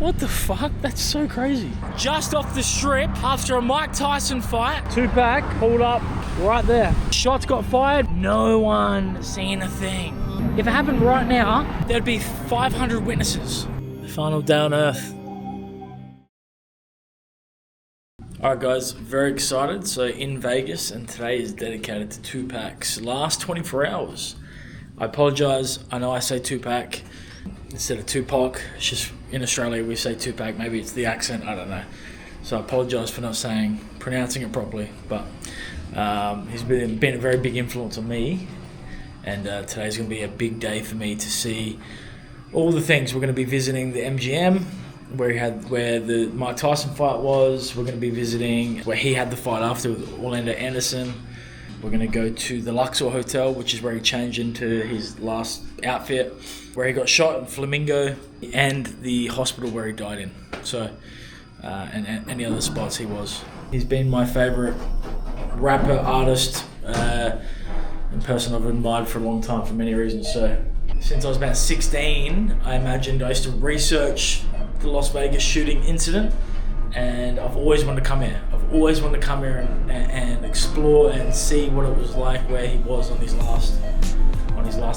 What the fuck? That's so crazy. Just off the strip, after a Mike Tyson fight, Tupac pulled up right there. Shots got fired, no one seen a thing. If it happened right now, there'd be 500 witnesses. The final day on Earth. Alright guys, very excited. So in Vegas, and today is dedicated to Tupac's last 24 hours. I apologise, I know I say Tupac instead of Tupac. It's just in Australia we say Tupac, maybe it's the accent, I don't know. So I apologise for not pronouncing it properly, but he's been a very big influence on me, and today's going to be a big day for me to see all the things. We're going to be visiting the MGM, where the Mike Tyson fight was. We're going to be visiting where he had the fight after with Orlando Anderson. We're going to go to the Luxor Hotel, which is where he changed into his last outfit, where he got shot in Flamingo, and the hospital where he died in. So, and any other spots he was. He's been my favourite rapper, artist, and person I've admired for a long time for many reasons. So, since I was about 16, I used to research the Las Vegas shooting incident, and I've always wanted to come here. I've always wanted to come here and explore and see what it was like where he was on his last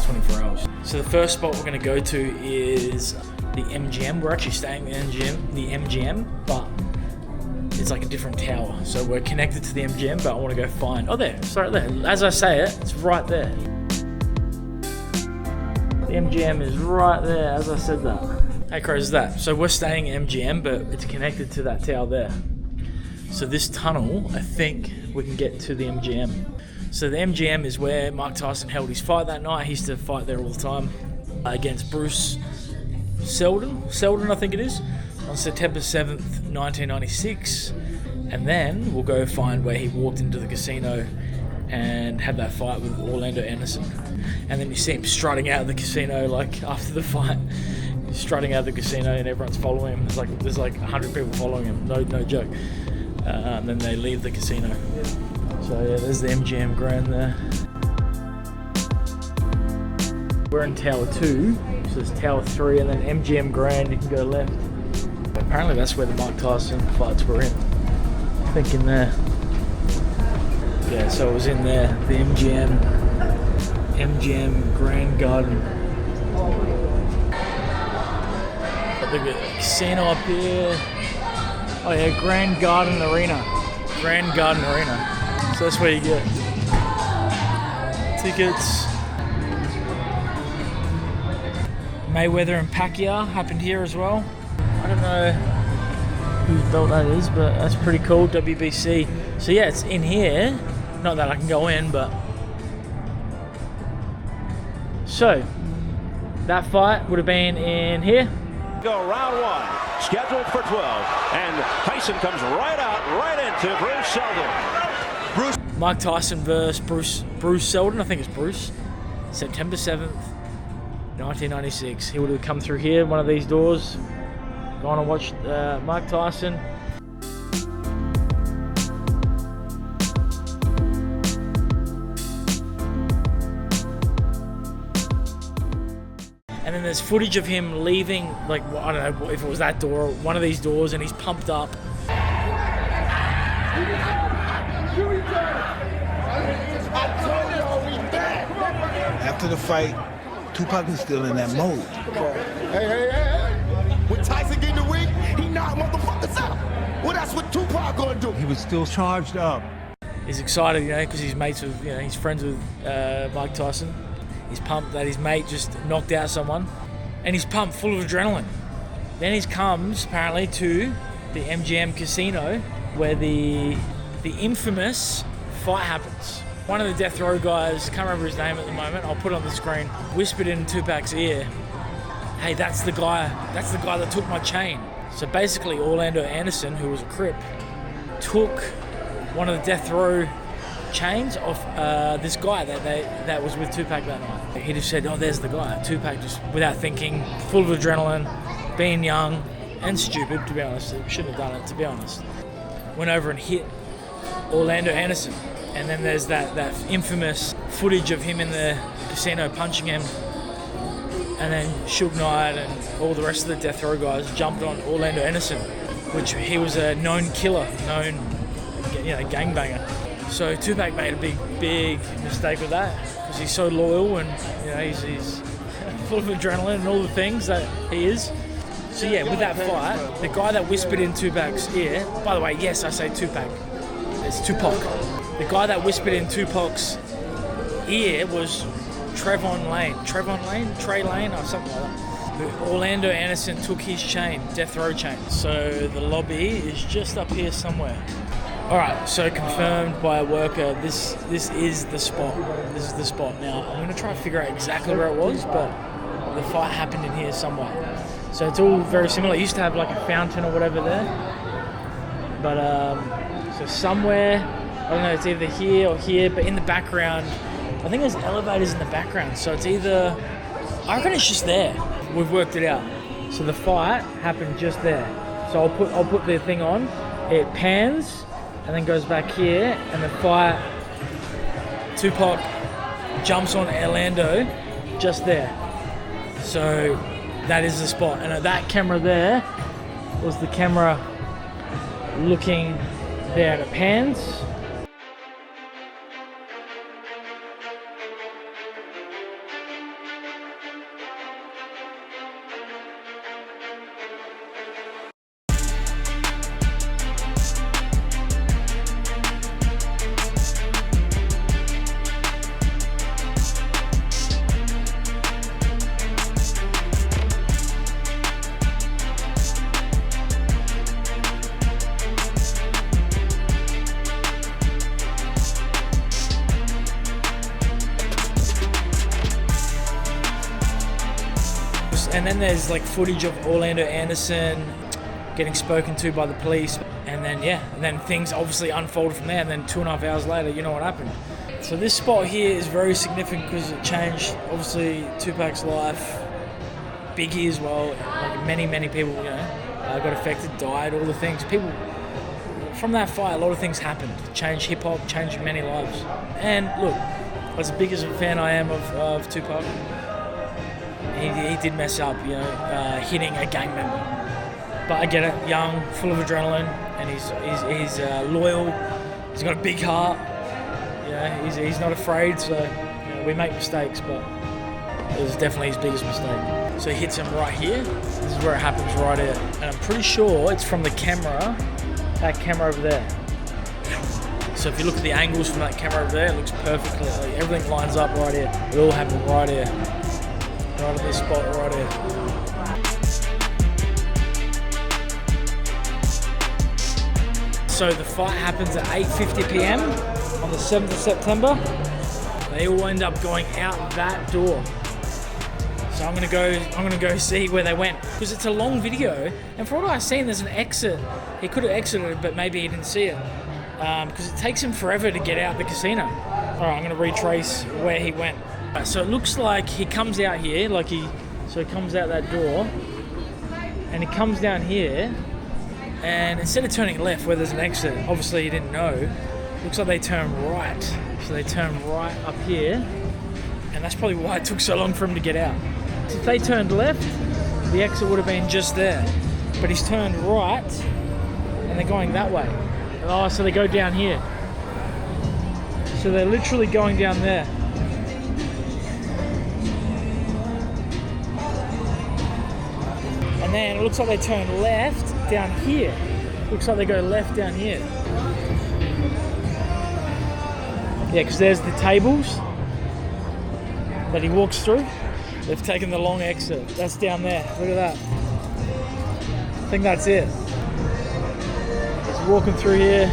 24 hours. So the first spot we're going to go to is the MGM. We're actually staying in the MGM, but it's like a different tower. So we're connected to the MGM, but I want to go find... Oh, there. It's right there. As I say it, it's right there. The MGM is right there, as I said that. How crazy is that? So we're staying in MGM, but it's connected to that tower there. So this tunnel, I think we can get to the MGM. So the MGM is where Mike Tyson held his fight that night. He used to fight there all the time against Bruce Seldon, I think it is, on September 7th, 1996. And then we'll go find where he walked into the casino and had that fight with Orlando Anderson. And then you see him strutting out of the casino like after the fight. He's strutting out of the casino and everyone's following him. There's like 100 people following him, no joke. And then they leave the casino. So yeah, there's the MGM Grand there. We're in Tower 2, so there's Tower 3 and then MGM Grand, you can go left. Apparently that's where the Mike Tyson fights were in. I think in there. Yeah, so it was in there, the MGM Grand Garden. Look at the casino up here. Oh yeah, Grand Garden Arena. Grand Garden Arena. So that's where you get tickets. Mayweather and Pacquiao happened here as well. I don't know whose belt that is, but that's pretty cool. WBC. So yeah, it's in here. Not that I can go in, but... So, that fight would have been in here. Go round one, scheduled for 12, and Tyson comes right into Bruce Seldon. Mike Tyson versus Bruce Seldon, I think it's Bruce. September 7th, 1996. He would have come through here, one of these doors, gone and watched Mike Tyson. And then there's footage of him leaving, like, I don't know if it was that door or one of these doors, and he's pumped up. After the fight, Tupac was still in that mode. Hey. When Tyson get in the ring, he knock motherfuckers out. Well, that's what Tupac gonna do. He was still charged up. He's excited, because he's mates with, he's friends with Mike Tyson. He's pumped that his mate just knocked out someone, and he's pumped, full of adrenaline. Then he comes apparently to the MGM casino where the infamous fight happens. One of the Death Row guys, can't remember his name at the moment, I'll put it on the screen, whispered in Tupac's ear, "Hey, that's the guy that took my chain." So basically Orlando Anderson, who was a Crip, took one of the Death Row chains off this guy that was with Tupac that night. He just said, "Oh, there's the guy." Tupac just, without thinking, full of adrenaline, being young and stupid, to be honest, he shouldn't have done it, to be honest, went over and hit Orlando Anderson. And then there's that infamous footage of him in the casino punching him. and then Suge Knight and all the rest of the Death Row guys jumped on Orlando Anderson, which he was a known killer, known gangbanger. So Tupac made a big mistake with that because he's so loyal and he's full of adrenaline and all the things that he is. So yeah, with that fight, the guy that whispered in Tupac's ear, by the way, yes, I say Tupac, it's Tupac. The guy that whispered in Tupac's ear was Trey Lane, or something like that. Orlando Anderson took his chain, Death Row chain. So the lobby is just up here somewhere. All right, so confirmed by a worker, this is the spot. This is the spot. Now, I'm going to try to figure out exactly where it was, but the fight happened in here somewhere. So it's all very similar. It used to have like a fountain or whatever there. But, so somewhere, I don't know, it's either here or here, but in the background, I think there's elevators in the background. So it's either, I reckon it's just there. We've worked it out. So the fight happened just there. So I'll put the thing on, it pans, and then goes back here, and the fight, Tupac jumps on Orlando just there. So that is the spot. And that camera there was the camera looking there, and it pans. And then there's like footage of Orlando Anderson getting spoken to by the police, and then things obviously unfolded from there. And then 2.5 hours later, you know what happened. So this spot here is very significant because it changed obviously Tupac's life, Biggie as well. Like many people, got affected, died, all the things. People from that fight, a lot of things happened. Changed hip hop, changed many lives. And look, as big as a fan I am of Tupac, he did mess up, hitting a gang member. But I get it, young, full of adrenaline, and he's loyal. He's got a big heart. He's not afraid. So we make mistakes, but it was definitely his biggest mistake. So he hits him right here. This is where it happens, right here. And I'm pretty sure it's from the camera, that camera over there. So if you look at the angles from that camera over there, it looks perfectly. Like everything lines up right here. It all happened right here. Right at this spot right here. So the fight happens at 8:50 p.m. on the 7th of September. They all end up going out that door. So I'm gonna go see where they went, because it's a long video, and for what I've seen, there's an exit. He could have exited, but maybe he didn't see it, because it takes him forever to get out the casino. All right, I'm gonna retrace where he went. So it looks like he comes out here, he comes out that door, and he comes down here, and instead of turning left where there's an exit, obviously he didn't know, looks like they turn right. So they turn right up here, and that's probably why it took so long for him to get out. So if they turned left, the exit would have been just there, but he's turned right, and they're going that way. Oh, so they go down here. So they're literally going down there. And then it looks like they turn left down here. Looks like they go left down here. Yeah, because there's the tables that he walks through. They've taken the long exit. That's down there. Look at that. I think that's it. He's walking through here.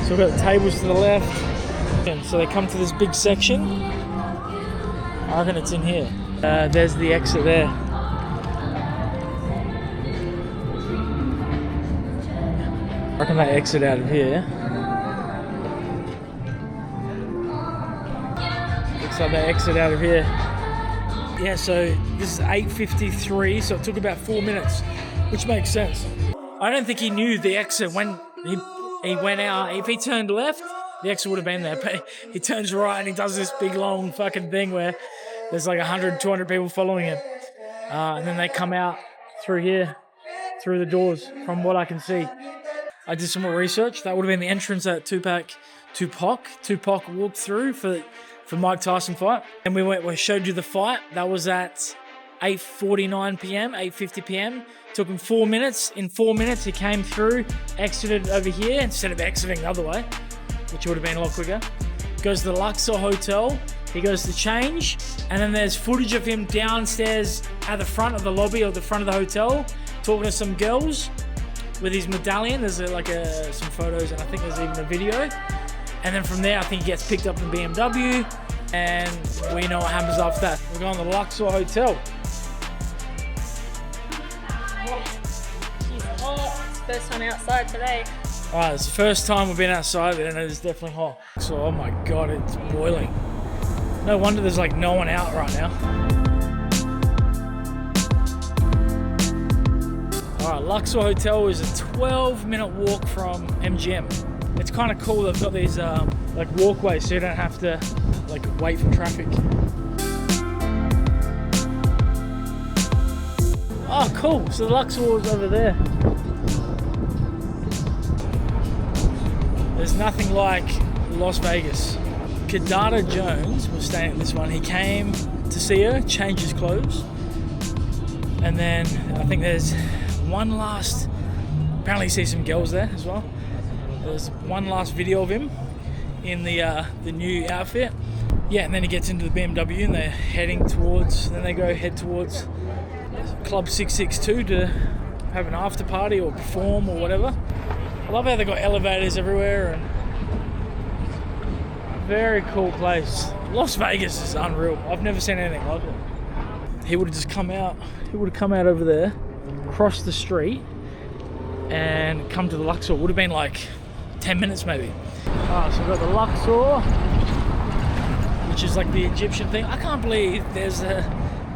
So we've got the tables to the left. And so they come to this big section. I reckon it's in here. There's the exit there. I reckon they exit out of here. Looks like they exit out of here. Yeah, so this is 8:53, so it took about 4 minutes, which makes sense. I don't think he knew the exit when he went out. If he turned left, the exit would have been there. But he turns right and he does this big long fucking thing where there's like 100, 200 people following him. And then they come out through here, through the doors, from what I can see. I did some more research. That would have been the entrance that Tupac walked through for Mike Tyson fight. And we showed you the fight. That was at 8:49 p.m., 8:50 p.m. Took him 4 minutes. In 4 minutes, he came through, exited over here instead of exiting the other way, which would have been a lot quicker. Goes to the Luxor Hotel. He goes to change, and then there's footage of him downstairs at the front of the lobby or the front of the hotel, talking to some girls with his medallion. There's some photos, and I think there's even a video. And then from there, I think he gets picked up in BMW, and we know what happens after that. We're going to the Luxor Hotel. It's hot. It's first time outside today. Alright, it's the first time we've been outside, and it is definitely hot. So, oh my god, it's boiling. No wonder there's like no one out right now. Alright, Luxor Hotel is a 12-minute walk from MGM. It's kind of cool. They've got these like walkways so you don't have to like wait for traffic. Oh, cool. So the Luxor is over there. There's nothing like Las Vegas. Kadada Jones was staying at this one. He came to see her, change his clothes, and then I think there's one last, apparently you see some girls there as well. There's one last video of him in the new outfit. Yeah, and then he gets into the BMW and they're heading towards, then they head towards Club 662 to have an after party or perform or whatever. I love how they got elevators everywhere, and very cool place. Las Vegas is unreal. I've never seen anything like it. He would have just come out. He would have come out over there, crossed the street, and come to the Luxor. Would have been like 10 minutes maybe. So we've got the Luxor, which is like the Egyptian thing. I can't believe the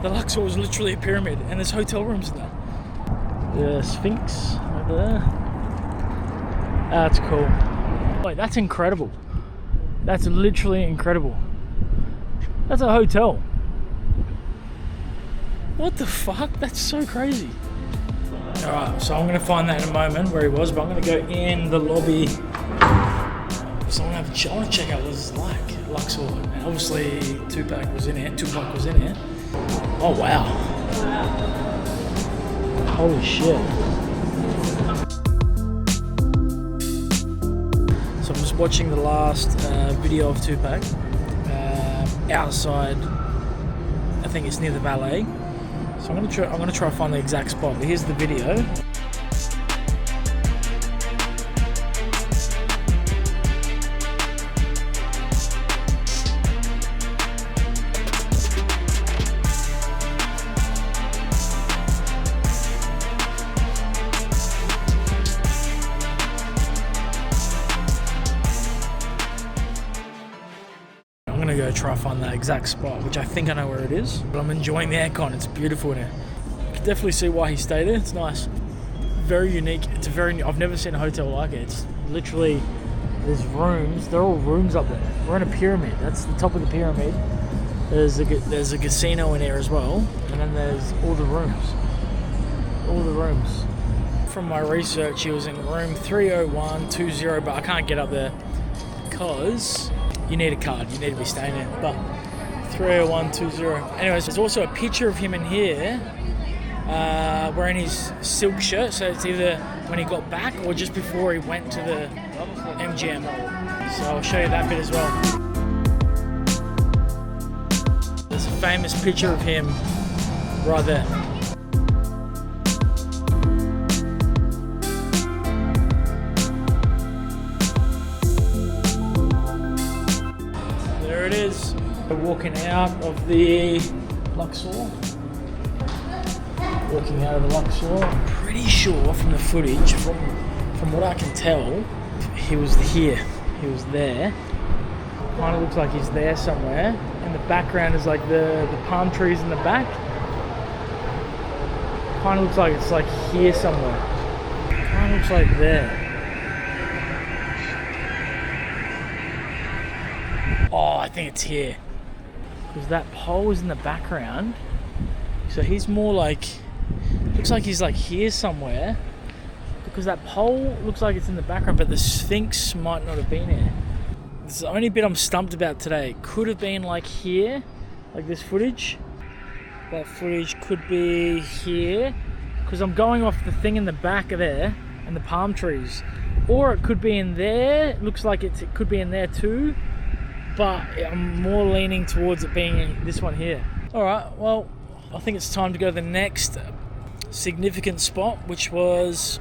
Luxor is literally a pyramid, and there's hotel rooms in there. The Sphinx over there. That's cool. Wait, that's incredible. That's literally incredible. That's a hotel. What the fuck? That's so crazy. Alright, so I'm going to find that in a moment where he was, but I'm going to go in the lobby. So I want to check out what this is like. Luxor. And obviously Tupac was in here. Oh wow. Holy shit. So I'm just watching the last video of Tupac outside. I think it's near the ballet. So I'm gonna try to find the exact spot. But here's the video. I'm gonna go try to find that exact spot, which I think I know where it is. But I'm enjoying the aircon. It's beautiful in here. You can definitely see why he stayed there. It's nice. Very unique. I've never seen a hotel like it. It's literally, there's rooms. They're all rooms up there. We're in a pyramid. That's the top of the pyramid. There's a casino in here as well, and then there's all the rooms. All the rooms. From my research, he was in room 30120, but I can't get up there because you need a card. You need to be staying there. But 30120. Anyways, there's also a picture of him in here wearing his silk shirt. So it's either when he got back or just before he went to the MGM. So I'll show you that bit as well. There's a famous picture of him right there. There it is. We're walking out of the Luxor. Walking out of the Luxor. I'm pretty sure from the footage, from what I can tell, he was here. He was there. Kind of looks like he's there somewhere. In the background is like the palm trees in the back. Kind of looks like it's like here somewhere. Kind of looks like there. I think it's here. Because that pole is in the background. So he's more like, looks like he's like here somewhere. Because that pole looks like it's in the background, but the Sphinx might not have been here. This is the only bit I'm stumped about today. Could have been like here, like this footage. That footage could be here. Because I'm going off the thing in the back of there and the palm trees. Or it could be in there. It looks like it could be in there too. But I'm more leaning towards it being in this one here. Alright, well, I think it's time to go to the next significant spot, which was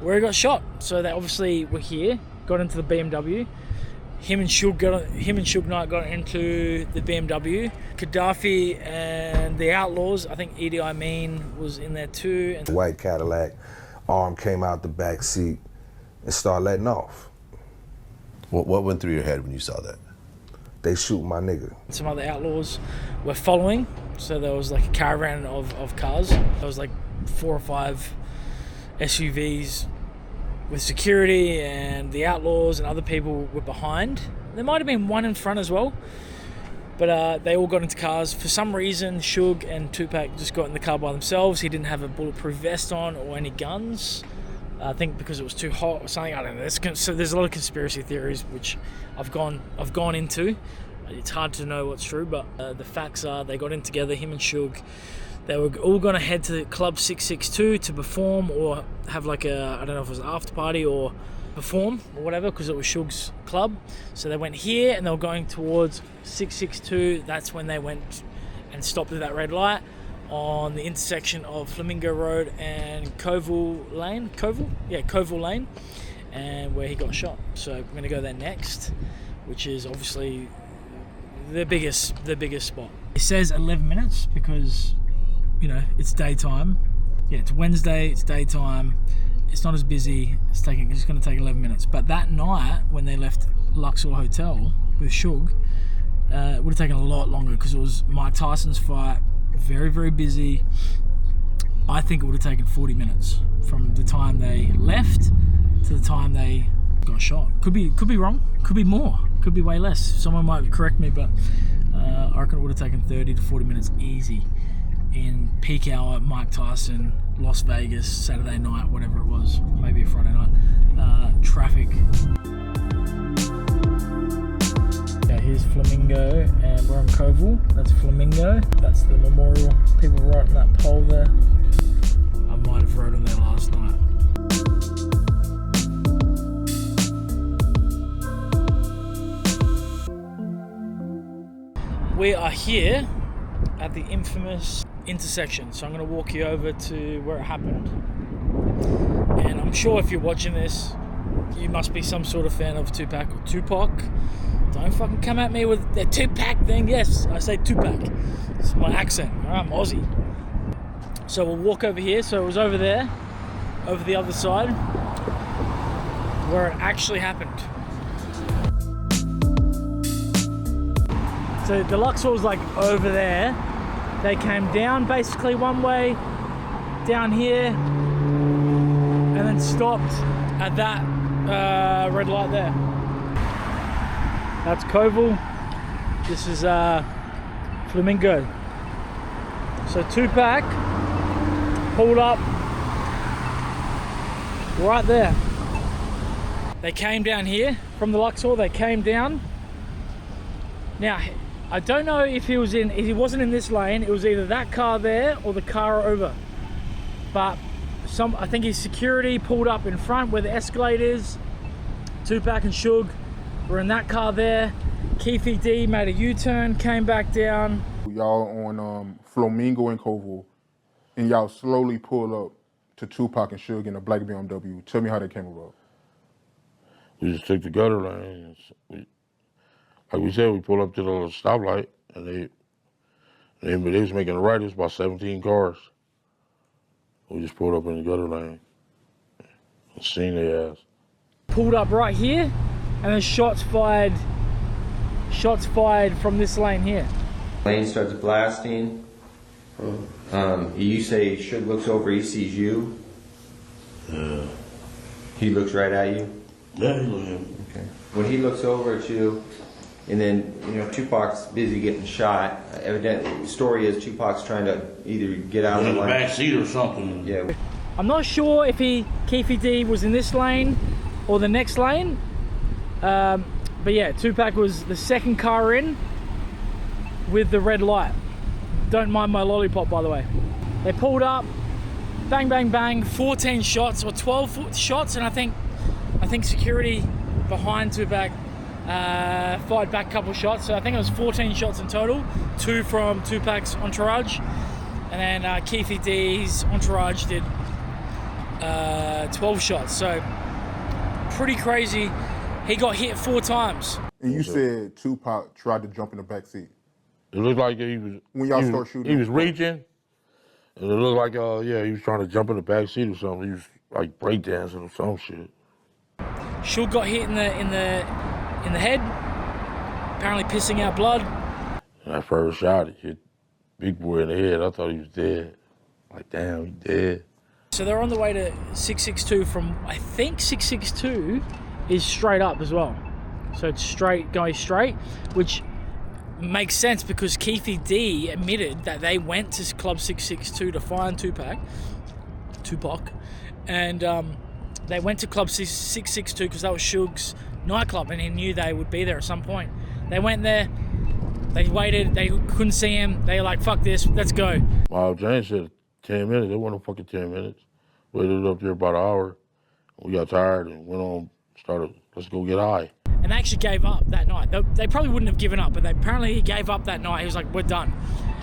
where he got shot. So they obviously were here, got into the BMW. Him and Suge Knight got into the BMW. Gaddafi and the Outlaws, I think Idi Amin was in there too. And the white Cadillac, arm came out the back seat and started letting off. What went through your head when you saw that? They shoot my nigga. Some other outlaws were following, so there was like a caravan of cars. There was like 4 or 5 SUVs with security, and the outlaws and other people were behind. There might have been one in front as well, but they all got into cars. For some reason, Suge and Tupac just got in the car by themselves. He didn't have a bulletproof vest on or any guns. I think because it was too hot or something. I don't know. So there's a lot of conspiracy theories which I've gone into. It's hard to know what's true, but the facts are they got in together, him and Suge. They were all going to head to Club 662 to perform or have like I don't know if it was an after party or perform or whatever, because it was Suge's club. So they went here and they were going towards 662. That's when they went and stopped at that red light on the intersection of Flamingo Road and Koval Lane, and where he got shot. So we're going to go there next, which is obviously the biggest spot. It says 11 minutes because, you know, it's daytime. Yeah, it's Wednesday, it's daytime, it's not as busy, it's going to take 11 minutes. But that night, when they left Luxor Hotel with Suge, it would have taken a lot longer because it was Mike Tyson's fight. Very, very busy. I think it would have taken 40 minutes from the time they left to the time they got shot. Could be wrong. Could be more. Could be way less. Someone might correct me, but I reckon it would have taken 30 to 40 minutes easy in peak hour Mike Tyson, Las Vegas, Saturday night, whatever it was, maybe a Friday night. Traffic. Here's Flamingo, and we're on Koval. That's Flamingo. That's the memorial. People writing that pole there. I might have wrote on there last night. We are here at the infamous intersection. So I'm going to walk you over to where it happened. And I'm sure if you're watching this, you must be some sort of fan of Tupac or Tupac. Don't fucking come at me with the Tupac thing. Yes, I say Tupac. It's my accent. I'm Aussie. So we'll walk over here. So it was over there, over the other side, where it actually happened. So the Luxor was like over there. They came down basically one way, down here, and then stopped at that red light there. That's Koval. This is Flamingo. So Tupac pulled up right there. They came down here from the Luxor. They came down. Now, I don't know if he wasn't in this lane. It was either that car there or the car over. But I think his security pulled up in front where the Escalade is. Tupac and Suge were in that car there. Keefe D made a U-turn, came back down. Y'all on Flamingo and Koval, and y'all slowly pull up to Tupac and Suge in a black BMW. Tell me how that came about. We just took the gutter lane. Like we said, we pulled up to the stoplight, and they was making a right. It was about 17 cars. We just pulled up in the gutter lane and seen their ass. Pulled up right here, and then shots fired from this lane here. Lane starts blasting. You say Suge looks over, he sees you. Yeah. He looks right at you? Yeah, he looks at me. Okay. When he looks over at you, And then, you know, Tupac's busy getting shot. Evidently, the story is Tupac's trying to either get out of the line. back seat or something. Yeah. I'm not sure if Keefe D was in this lane or the next lane. But yeah, Tupac was the second car in with the red light. Don't mind my lollipop, by the way. They pulled up, bang, bang, bang, 14 shots or 12 shots, and I think security behind Tupac fired back a couple shots. So I think it was 14 shots in total, 2 from Tupac's entourage, and then Keefe D's entourage did 12 shots. So pretty crazy. He got hit 4 times. And you said Tupac tried to jump in the back seat. It looked like he was When y'all start shooting, he was reaching, and it looked like he was trying to jump in the back seat or something. He was like breakdancing or some shit. Shug got hit in the head, apparently pissing out blood. And that first shot, it hit Big Boy in the head. I thought he was dead. Like, damn, he dead. So they're on the way to 662 from, I think 662 is straight up as well. So it's going straight, which makes sense because Keefe D admitted that they went to Club 662 to find Tupac, and they went to Club 662 because that was Shug's nightclub, and he knew they would be there at some point. They went there, they waited, they couldn't see him. They were like, fuck this, let's go. Well, James said 10 minutes. It wasn't fucking 10 minutes. Waited up there about an hour. We got tired and went on, started, let's go get high. And they actually gave up that night. They probably wouldn't have given up, but apparently he gave up that night. He was like, we're done.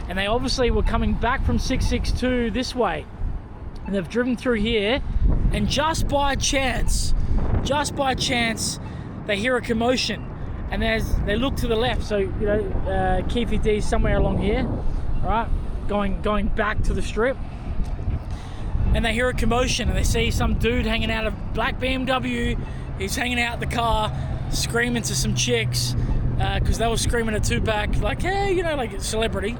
And they obviously were coming back from 662 this way. And they've driven through here, and just by chance, they hear a commotion. And they look to the left, so, you know, Keefe D's somewhere along here, right? Going back to the strip. And they hear a commotion, and they see some dude hanging out of black BMW. He's hanging out the car, screaming to some chicks, because they were screaming at Tupac, like, hey, you know, like a celebrity.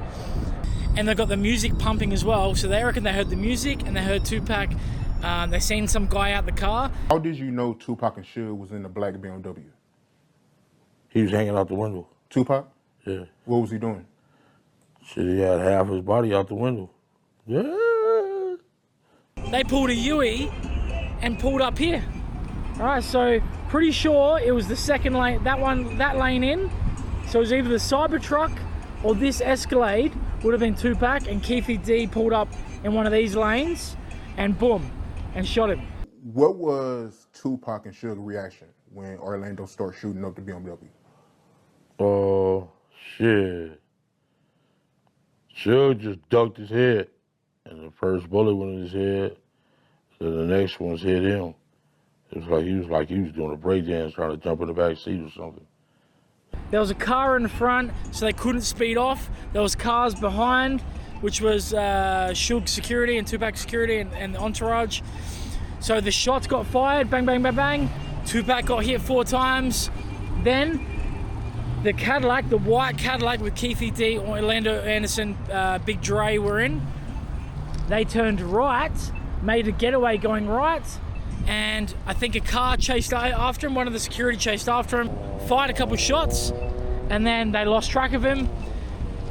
And they've got the music pumping as well, so they reckon they heard the music and they heard Tupac. They seen some guy out the car. How did you know Tupac and Suge was in the black BMW? He was hanging out the window. Tupac? Yeah. What was he doing? Shit, he had half his body out the window. Yeah. They pulled a Yui and pulled up here. All right, so pretty sure it was the second lane, that lane in. So it was either the Cybertruck or this Escalade would have been Tupac, and Keefe D pulled up in one of these lanes and boom, and shot him. What was Tupac and Suge's reaction when Orlando started shooting up the BMW? Oh, shit. Suge just ducked his head, and the first bullet went in his head, then the next one's hit him. It was like he was doing a breakdance trying to jump in the back seat or something. There was a car in front, so they couldn't speed off. There was cars behind, which was Suge security and Tupac security and the entourage. So the shots got fired, bang, bang, bang, bang. Tupac got hit 4 times. Then the Cadillac, the white Cadillac with Keefe D, Orlando Anderson, Big Dre were in. They turned right, made a getaway going right, and I think a car chased after him. One of the security chased after him, fired a couple shots, and then they lost track of him.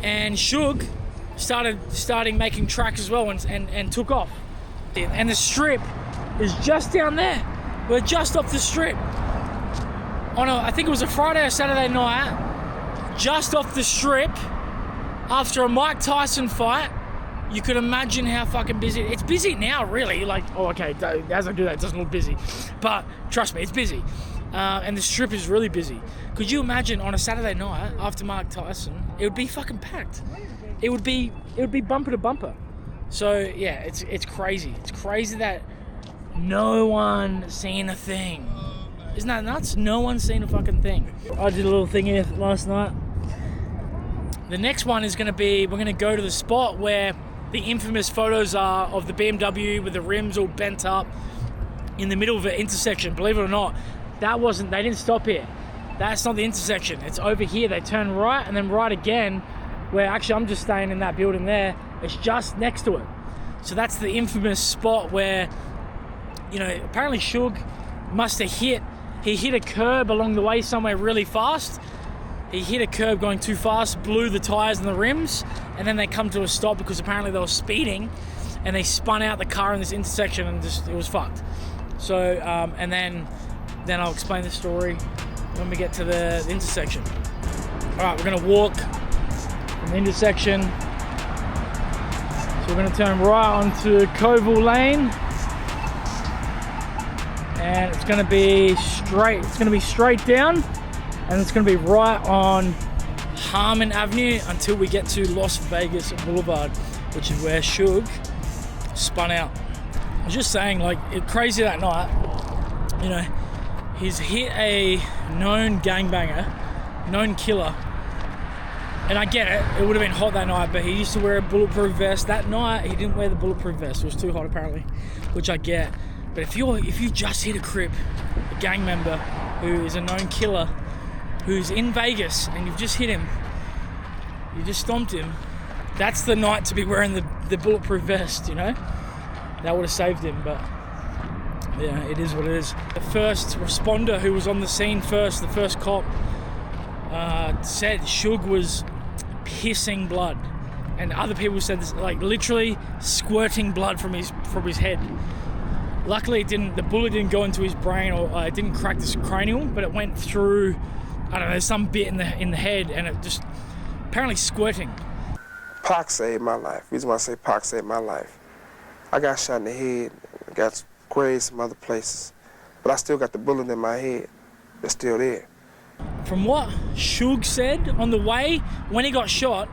And Suge started making tracks as well and took off. And the strip is just down there. We're just off the strip. I think it was a Friday or Saturday night, just off the strip, after a Mike Tyson fight. You could imagine how fucking busy. It's busy now, really. Like, oh, okay, as I do that, it doesn't look busy. But trust me, it's busy. And the strip is really busy. Could you imagine on a Saturday night after Mike Tyson, it would be fucking packed. It would be bumper to bumper. So yeah, it's crazy. It's crazy that no one seen a thing. Isn't that nuts? No one's seen a fucking thing. I did a little thing here last night. The next one is going to be, we're going to go to the spot where the infamous photos are of the BMW with the rims all bent up in the middle of an intersection. Believe it or not, they didn't stop here. That's not the intersection. It's over here. They turn right and then right again, where actually I'm just staying in that building there. It's just next to it. So that's the infamous spot where, you know, apparently Suge must have hit a curb along the way somewhere really fast, he hit a curb going too fast, blew the tires and the rims, and then they come to a stop because apparently they were speeding, and they spun out the car in this intersection, and just it was fucked. So, and then I'll explain the story when we get to the intersection. All right, we're gonna walk from the intersection. So we're gonna turn right onto Coville Lane, and it's gonna be straight. It's gonna be straight down, and it's gonna be right on Harmon Avenue until we get to Las Vegas Boulevard, which is where Suge spun out. I was just saying, like, it's crazy that night. You know, he's hit a known gangbanger, known killer. And I get it, it would have been hot that night, but he used to wear a bulletproof vest. That night, he didn't wear the bulletproof vest. It was too hot, apparently, which I get. But if you just hit a crip, a gang member who is a known killer, who's in Vegas, and you've just hit him, you just stomped him, that's the night to be wearing the bulletproof vest, you know? That would have saved him, but yeah, it is what it is. The first responder who was on the scene first, the first cop, said Suge was pissing blood, and other people said this, like literally squirting blood from his head. Luckily, the bullet didn't go into his brain, or it didn't crack this cranial, but it went through, I don't know, some bit in the head, and it just apparently squirting. Pac saved my life. The reason why I say Pac saved my life, I got shot in the head, got grazed some other places, but I still got the bullet in my head. It's still there. From what Suge said on the way, when he got shot,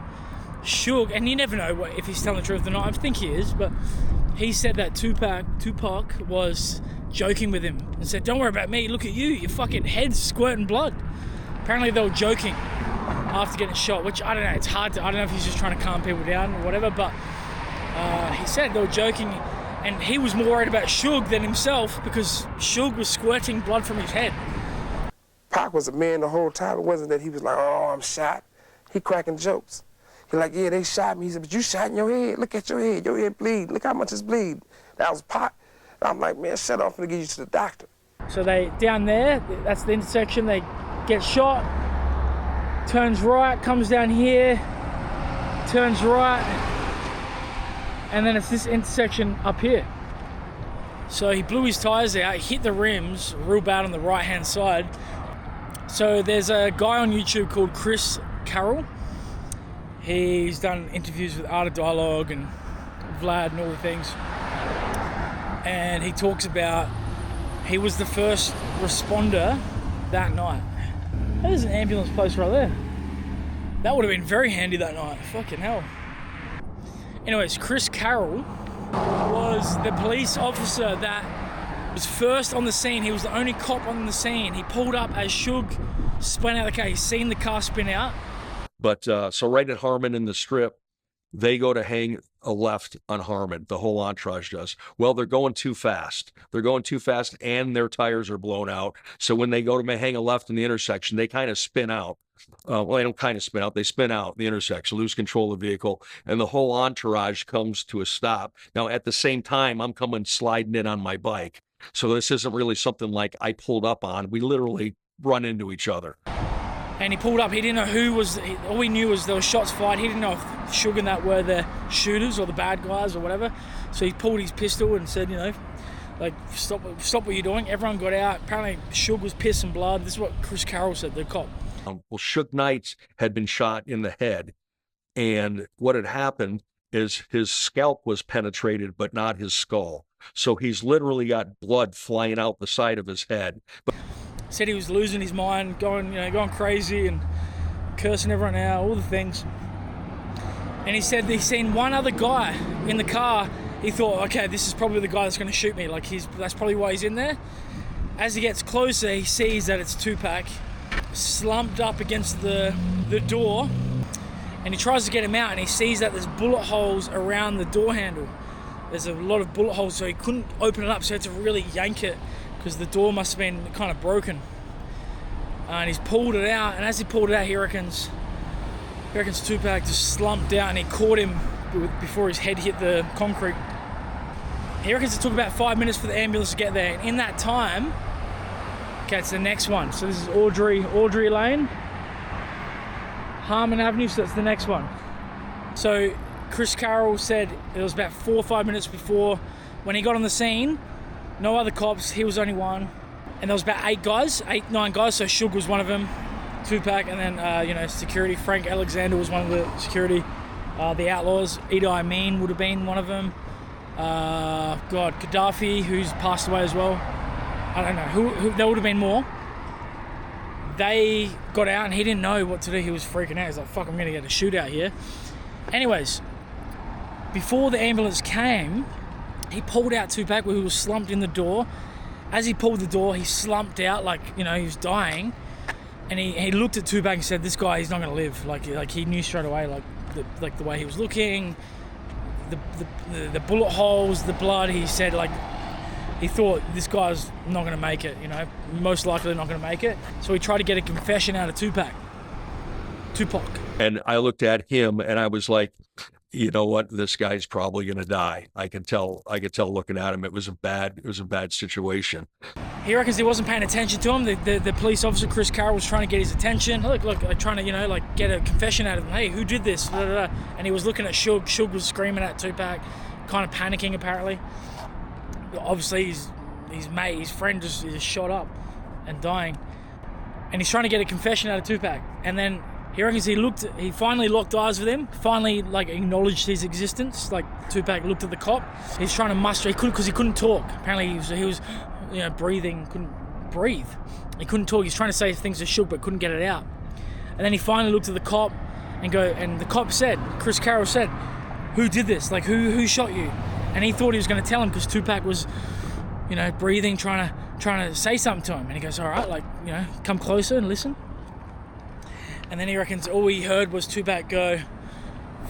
Suge, and you never know if he's telling the truth or not, I think he is, but he said that Tupac was joking with him and said, "Don't worry about me, look at you, your fucking head's squirting blood." Apparently they were joking after getting shot, which I don't know, it's hard to, I don't know if he's just trying to calm people down or whatever, but he said they were joking, and he was more worried about Suge than himself because Suge was squirting blood from his head. Pac was a man the whole time. It wasn't that he was like, "Oh, I'm shot." He cracking jokes. He like, "Yeah, they shot me." He said, "But you shot in your head. Look at your head bleed. Look how much it's bleed." That was Pac. And I'm like, "Man, shut up, I'm gonna get you to the doctor." So they, down there, that's the intersection, they get shot, turns right, comes down here, turns right, and then it's this intersection up here. So he blew his tires out, hit the rims real bad on the right-hand side. So there's a guy on YouTube called Chris Carroll. He's done interviews with Art of Dialogue and Vlad and all the things. And he talks about he was the first responder that night. There's an ambulance post right there. That would have been very handy that night. Fucking hell. Anyways, Chris Carroll was the police officer that was first on the scene. He was the only cop on the scene. He pulled up as Suge spun out the car. He's seen the car spin out. But so right at Harmon in the Strip, they go to hang a left on Harmon. The whole entourage does. Well, they're going too fast. They're going too fast, and their tires are blown out. So when they go to hang a left in the intersection, they kind of spin out. Well, they don't kind of spin out. They spin out the intersection, lose control of the vehicle, and the whole entourage comes to a stop. Now, at the same time, I'm coming sliding in on my bike. So this isn't really something like I pulled up on. We literally run into each other. And he pulled up. He didn't know who was. All he knew was there were shots fired. He didn't know if Suge and that were the shooters or the bad guys or whatever. So he pulled his pistol and said, you know, like, stop what you're doing. Everyone got out. Apparently Suge was piss and blood. This is what Chris Carroll said, the cop. Well, Suge Knight had been shot in the head, and what had happened is his scalp was penetrated, but not his skull. So he's literally got blood flying out the side of his head. But said he was losing his mind, going crazy and cursing everyone out, all the things. And he said he's seen one other guy in the car. He thought, okay, this is probably the guy that's going to shoot me. Like that's probably why he's in there. As he gets closer, he sees that it's Tupac, slumped up against the door, and he tries to get him out, and he sees that there's bullet holes around the door handle. There's a lot of bullet holes, so he couldn't open it up, so he had to really yank it because the door must have been kind of broken. And he's pulled it out, and as he pulled it out, he reckons Tupac just slumped down, and he caught him before his head hit the concrete. He reckons it took about 5 minutes for the ambulance to get there, and in that time, okay, it's the next one. So this is Audrey Lane. Harmon Avenue, so that's the next one. So Chris Carroll said it was about 4 or 5 minutes before when he got on the scene. No other cops, he was only one. And there was about 8, 9 guys, so Suge was one of them, Tupac, and then, security. Frank Alexander was one of the security. The Outlaws, Idi Amin would have been one of them. Gaddafi, who's passed away as well. I don't know, who there would have been more. They got out and he didn't know what to do. He was freaking out. He's like, fuck, I'm going to get a shootout here. Anyways, before the ambulance came, he pulled out Tupac where he was slumped in the door. As he pulled the door, he slumped out like, he was dying. And he looked at Tupac and said, this guy, he's not going to live. Like he knew straight away, like the way he was looking, the bullet holes, the blood. He said, like, he thought this guy's not going to make it, most likely not going to make it. So he tried to get a confession out of Tupac. And I looked at him and I was like, you know what? This guy's probably going to die. I could tell looking at him. It was a bad situation. He reckons he wasn't paying attention to him. The police officer, Chris Carroll, was trying to get his attention. Look, like trying to, get a confession out of him. Hey, who did this? Blah, blah, blah. And he was looking at Suge. Suge was screaming at Tupac, kind of panicking apparently. Obviously, his friend just is shot up and dying. And he's trying to get a confession out of Tupac. And then he reckons he finally locked eyes with him, finally acknowledged his existence. Like Tupac looked at the cop. He's trying to muster, because he couldn't talk. Apparently he was breathing, couldn't breathe. He couldn't talk. He's trying to say things to Suge but couldn't get it out. And then he finally looked at the cop and the cop said, Chris Carroll said, who did this? Like who shot you? And he thought he was going to tell him because Tupac was, breathing, trying to say something to him. And he goes, all right, come closer and listen. And then he reckons all he heard was Tupac go,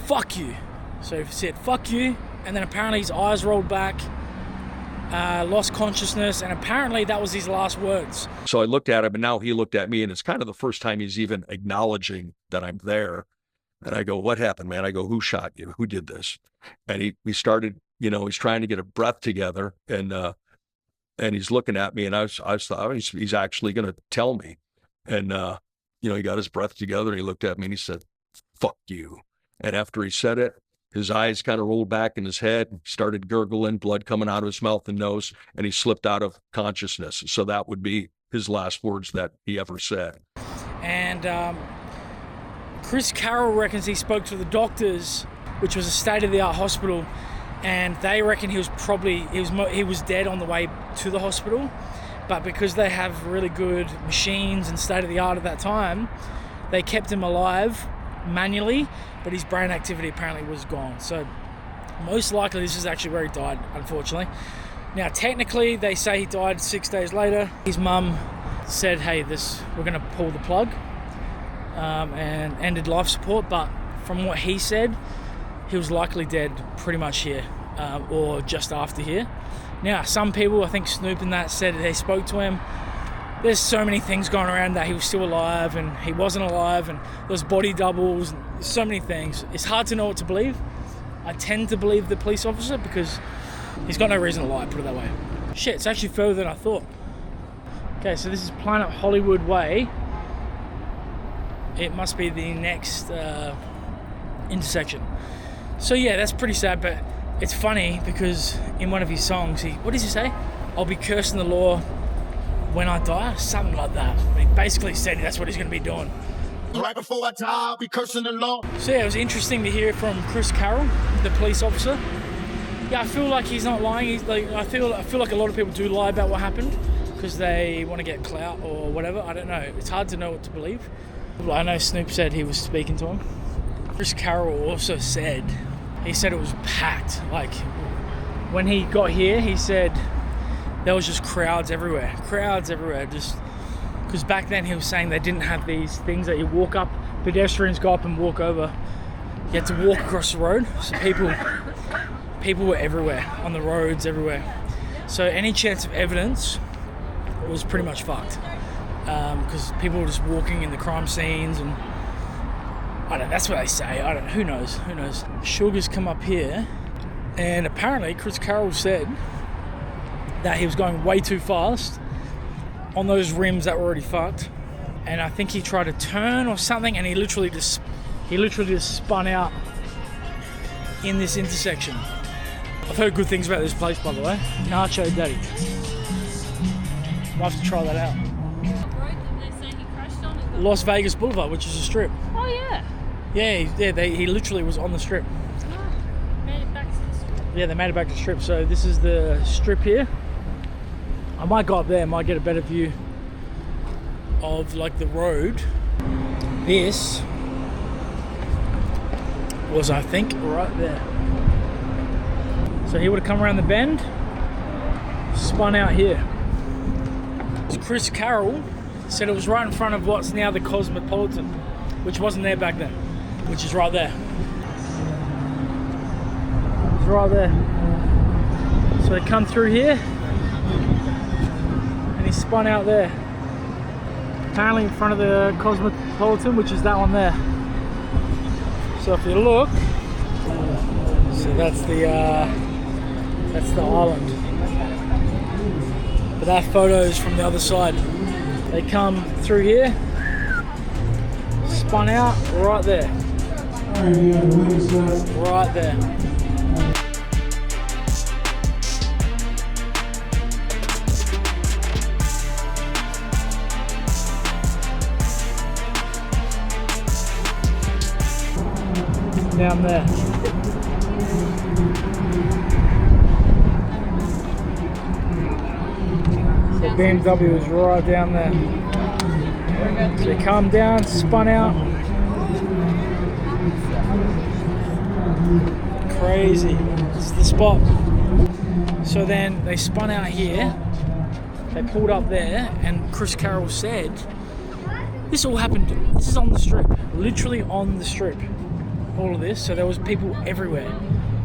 fuck you. So he said, fuck you. And then apparently his eyes rolled back, lost consciousness. And apparently that was his last words. So I looked at him and now he looked at me and it's kind of the first time he's even acknowledging that I'm there. And I go, what happened, man? I go, who shot you? Who did this? And he started, he's trying to get a breath together and he's looking at me and I thought he's actually going to tell me. And, he got his breath together and he looked at me and he said, fuck you. And after he said it, his eyes kind of rolled back in his head, started gurgling, blood coming out of his mouth and nose, and he slipped out of consciousness. So that would be his last words that he ever said. And Chris Carroll reckons he spoke to the doctors, which was a state-of-the-art hospital, and they reckon he was dead on the way to the hospital. But because they have really good machines and state-of-the-art at that time, they kept him alive manually, but his brain activity apparently was gone. So most likely this is actually where he died, unfortunately. Now, technically, they say he died 6 days later. His mum said, hey, we're going to pull the plug and ended life support. But from what he said, he was likely dead pretty much here or just after here. Now, some people, I think Snoop and that, said they spoke to him. There's so many things going around that he was still alive and he wasn't alive, and there was body doubles, and so many things. It's hard to know what to believe. I tend to believe the police officer because he's got no reason to lie, put it that way. Shit, it's actually further than I thought. Okay, so this is Planet Hollywood Way. It must be the next intersection. So yeah, that's pretty sad, but it's funny because in one of his songs, what does he say? I'll be cursing the law when I die, something like that. He basically said that's what he's going to be doing. Right before I die, I'll be cursing the law. So yeah, it was interesting to hear from Chris Carroll, the police officer. Yeah, I feel like he's not lying. I feel like a lot of people do lie about what happened because they want to get clout or whatever. I don't know. It's hard to know what to believe. I know Snoop said he was speaking to him. Chris Carroll also said, it was packed. Like, when he got here, he said there was just crowds everywhere, just because back then he was saying they didn't have these things that you walk up, pedestrians go up and walk over. You had to walk across the road, so people were everywhere, on the roads, everywhere. So any chance of evidence was pretty much fucked, because people were just walking in the crime scenes, and I don't know, that's what they say. I don't know, who knows? Sugar's come up here, and apparently Chris Carroll said that he was going way too fast on those rims that were already fucked. and I think he tried to turn or something, and he literally just spun out in this intersection. I've heard good things about this place, by the way. Nacho Daddy. Might have to try that out. Las Vegas Boulevard, which is a strip. Oh yeah. He literally was on the strip. Made it back to the strip. Yeah, they made it back to the strip. So this is the strip here. I might go up there, might get a better view of like the road. This was, I think, right there. So he would have come around the bend, spun out here. Chris Carroll said it was right in front of what's now the Cosmopolitan, which wasn't there back then, which is right there. It's right there. So he come through here and he spun out there. Apparently in front of the Cosmopolitan, which is that one there. So if you look, so that's the island. But that photo is from the other side. They come through here, spun out right there. Right there. Down there. So BMW is right down there. So he come down, spun out. Crazy. This is the spot. So then they spun out here. They pulled up there, and Chris Carroll said, this all happened, this is on the strip. Literally on the strip. All of this, so there was people everywhere.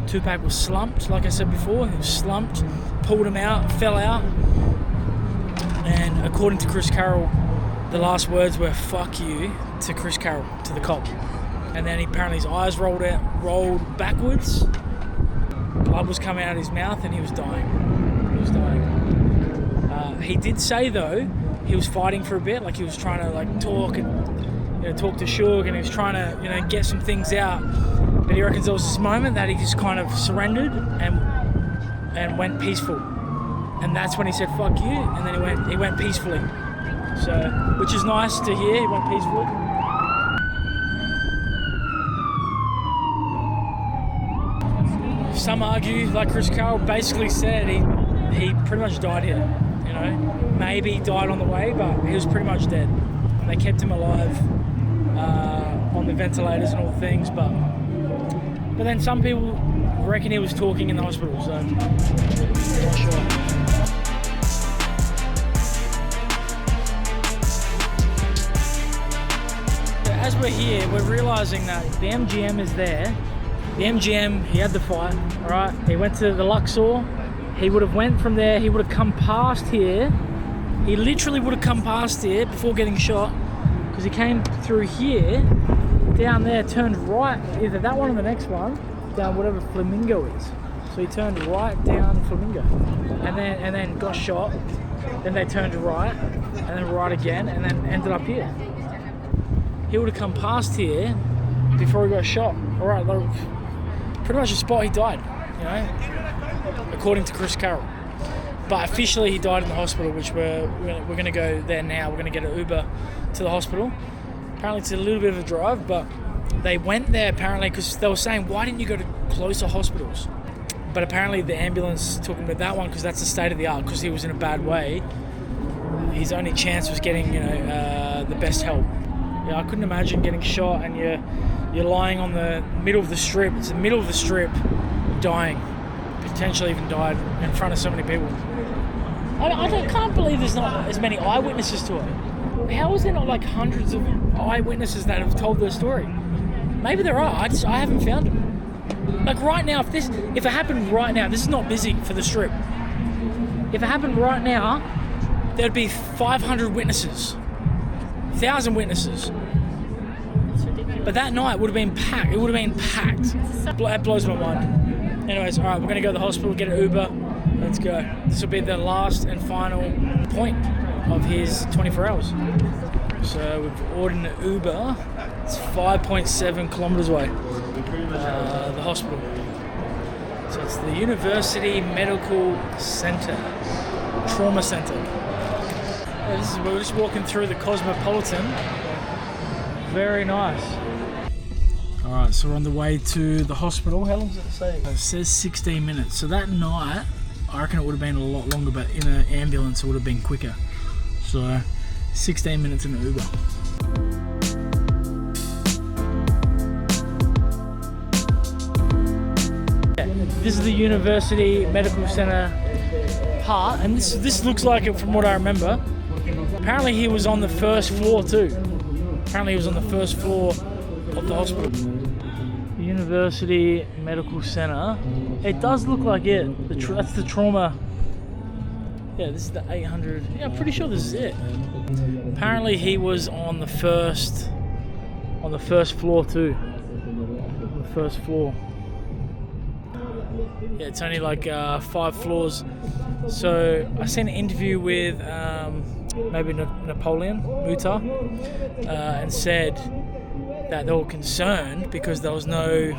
Tupac was slumped, like I said before, he was slumped, pulled him out, fell out, and according to Chris Carroll, the last words were "fuck you" to Chris Carroll, to the cop. And then apparently his eyes rolled backwards, blood was coming out of his mouth, and he was dying. He did say though, he was fighting for a bit, like he was trying to like talk to Suge, and he was trying to, get some things out. But he reckons there was this moment that he just kind of surrendered and went peaceful. And that's when he said "fuck you," and then he went peacefully. So, which is nice to hear. He went peacefully. Some argue, like Chris Carroll basically said, he pretty much died here. Maybe he died on the way, but he was pretty much dead. They kept him alive on the ventilators and all things, but then some people reckon he was talking in the hospital, so I'm not sure. As we're here, we're realizing that the MGM is there. The MGM, he had the fight, all right? He went to the Luxor. He would have went from there. He would have come past here. He literally would have come past here before getting shot, because he came through here, down there, turned right, either that one or the next one, down whatever Flamingo is. So he turned right down Flamingo, and then got shot. Then they turned right, and then right again, and then ended up here. He would have come past here before he got shot. All right, pretty much the spot he died, according to Chris Carroll. But officially he died in the hospital, which we're going to go there now. We're going to get an Uber to the hospital. Apparently it's a little bit of a drive, but they went there apparently because they were saying, why didn't you go to closer hospitals? But apparently the ambulance took him to that one because that's the state of the art, because he was in a bad way. His only chance was getting, the best help. Yeah, I couldn't imagine getting shot and you're lying on the middle of the strip. It's the middle of the strip, dying. Potentially even died in front of so many people. I can't believe there's not as many eyewitnesses to it. How is there not like hundreds of eyewitnesses that have told their story? Maybe there are. I haven't found them. Like right now, if it happened right now, this is not busy for the strip. If it happened right now, there'd be 500 witnesses, 1,000 witnesses. But that night would have been packed. It would have been packed. That blows my mind. Anyways, all right, we're going to go to the hospital, get an Uber. Let's go. This will be the last and final point of his 24 hours. So we've ordered an Uber. It's 5.7 kilometers away, the hospital. So it's the University Medical Center, Trauma Center. We're just walking through the Cosmopolitan. Very nice. All right, so we're on the way to the hospital. How long does it say? It says 16 minutes. So that night, I reckon it would have been a lot longer, but in an ambulance, it would have been quicker. So 16 minutes in an Uber. This is the University Medical Center part, and this looks like it from what I remember. Apparently he was on the first floor too. Apparently he was on the first floor of the hospital. University Medical Center. It does look like it. That's the trauma. Yeah, this is the 800. Yeah, I'm pretty sure this is it. Apparently he was on the first floor too. On the first floor. Yeah, it's only like 5 floors. So I seen an interview with maybe Napoleon Muta and said that they were concerned because there was no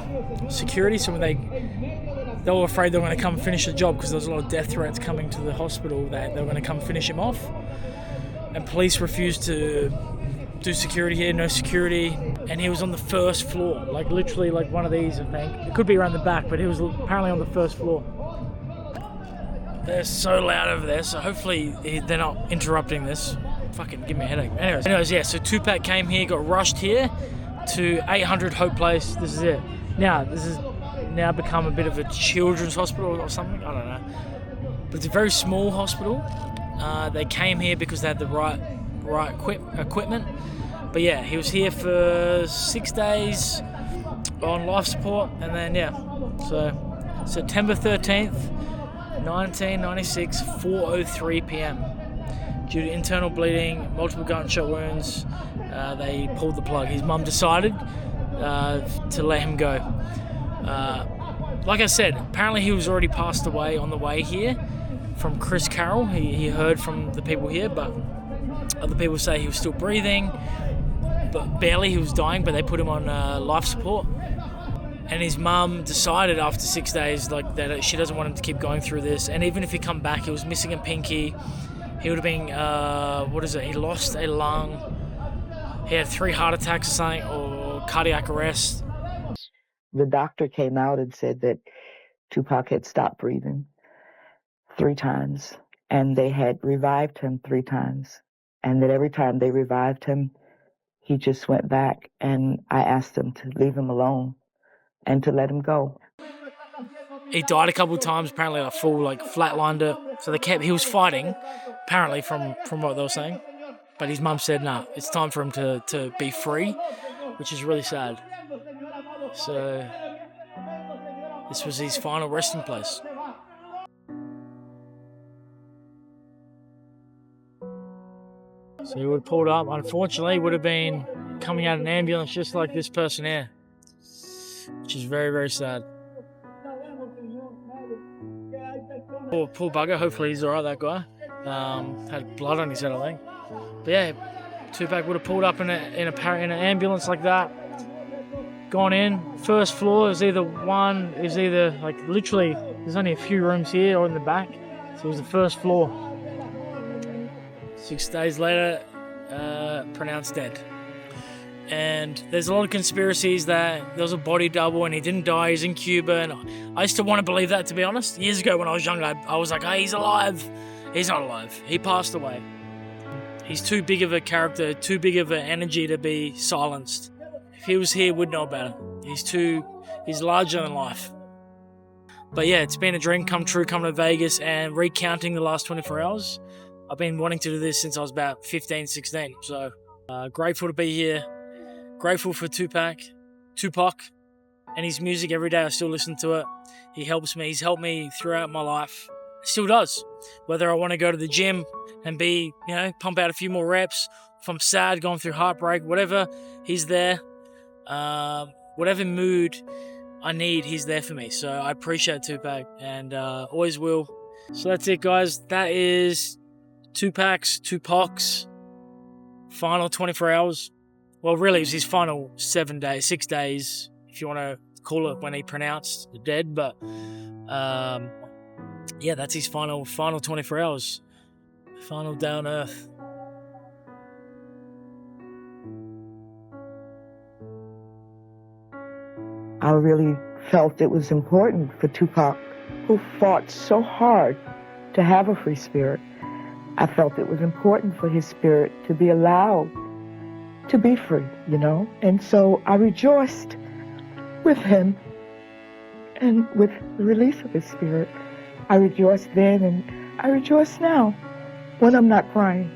security. So when they were afraid they were going to come finish the job because there was a lot of death threats coming to the hospital, that they were going to come finish him off. And police refused to do security here, no security. And he was on the first floor, like literally like one of these, I think. It could be around the back, but he was apparently on the first floor. They're so loud over there, so hopefully they're not interrupting this. Fucking give me a headache. Anyways, yeah, so Tupac came here, got rushed here to 800 Hope Place. This is it. Now, this has now become a bit of a children's hospital or something. I don't know. But it's a very small hospital. They came here because they had the right equipment. But yeah, he was here for 6 days on life support, and then yeah, so September 13th, 1996, 4:03 p.m. Due to internal bleeding, multiple gunshot wounds, they pulled the plug. His mum decided to let him go. Like I said, apparently he was already passed away on the way here from Chris Carroll. He heard from the people here, but other people say he was still breathing, but barely. He was dying, but they put him on life support. And his mum decided after 6 days like that she doesn't want him to keep going through this. And even if he come back, he was missing a pinky. He would have been, he lost a lung. He had 3 heart attacks or something, or cardiac arrest. The doctor came out and said that Tupac had stopped breathing 3 times, and they had revived him 3 times. And that every time they revived him, he just went back. And I asked them to leave him alone and to let him go. He died a couple of times, apparently like full flatlined it. So he was fighting, apparently from what they were saying. But his mum said, nah, it's time for him to be free, which is really sad. So this was his final resting place. So he would have pulled up. Unfortunately, he would have been coming out of an ambulance just like this person here, which is very, very sad. Poor bugger. Hopefully he's alright, that guy. Had blood on his head, I think. But yeah, Tupac would have pulled up in an ambulance like that, gone in. First floor is either literally, there's only a few rooms here or in the back. So it was the first floor. 6 days later, pronounced dead. And there's a lot of conspiracies that there was a body double and he didn't die, he's in Cuba. And I used to want to believe that, to be honest. Years ago when I was younger, I was like, hey, he's alive. He's not alive. He passed away. He's too big of a character, too big of an energy to be silenced. If he was here, we'd know about it. He's larger than life. But yeah, it's been a dream come true coming to Vegas and recounting the last 24 hours. I've been wanting to do this since I was about 15, 16. So grateful to be here. Grateful for Tupac, and his music. Every day I still listen to it. He helps me. He's helped me throughout my life. Still does. Whether I want to go to the gym and pump out a few more reps, if I'm sad, going through heartbreak, whatever, he's there. Whatever mood I need, he's there for me. So I appreciate Tupac and always will. So that's it, guys. That is Tupac's final 24 hours. Well, really, it was his final 6 days, if you want to call it when he pronounced dead. But yeah, that's his final 24 hours. Final day on earth. I really felt it was important for Tupac, who fought so hard to have a free spirit. I felt it was important for his spirit to be allowed to be free, you know? And so I rejoiced with him and with the release of his spirit. I rejoiced then and I rejoice now when I'm not crying.